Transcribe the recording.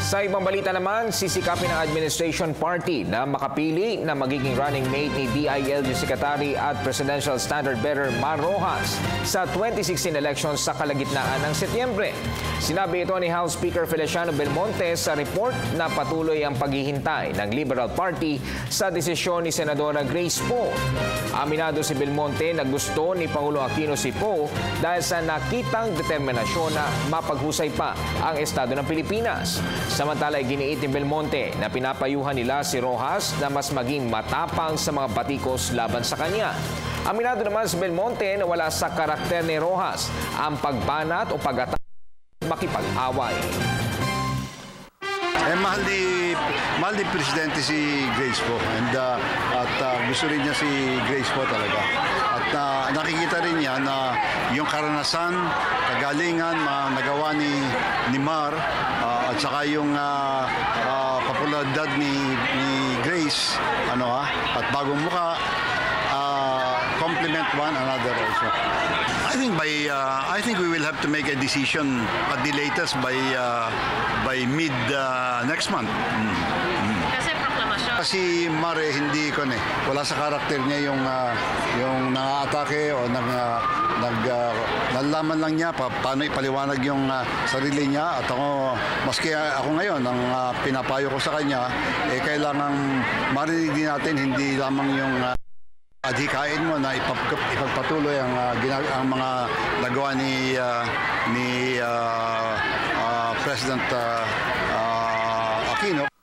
Sa ibang balita naman, sisikapin ng administration party na makapili na magiging running mate ni DILG Secretary at Presidential Standard Bearer Mar Rojas sa 2016 elections sa kalagitnaan ng Setyembre. Sinabi ito ni House Speaker Feliciano Belmonte sa report na patuloy ang paghihintay ng Liberal Party sa desisyon ni Senadora Grace Poe. Aminado si Belmonte na gusto ni Pangulong Aquino si Poe dahil sa nakitang determinasyon na mapaghusay pa ang estado ng Pilipinas. Samantala, giniit ni Belmonte na pinapayuhan nila si Rojas na mas maging matapang sa mga batikos laban sa kanya. Aminado naman si Belmonte na wala sa karakter ni Rojas ang pagbanat o pag-atake makipag-away. Mahal ni Presidente si Grace Poe at gusto rin niya si Grace Poe talaga. At nakikita rin niya na yung karanasan, kagalingan, nagawa ni Mar at saka yung popularidad ni Grace at bagong muka, complement one another also. I think we will have to make a decision at the latest by mid next month. Kasi proklamasyon. Kasi Mare hindi wala sa karakter niya yung nangaatake o nalaman lang niya paano ipaliwanag yung sarili niya. At maski ako ngayon ang pinapayo ko sa kanya, kailangang marinig din natin hindi lamang yung adhikain mo na ipagpatuloy ang mga nagawa ni President Aquino.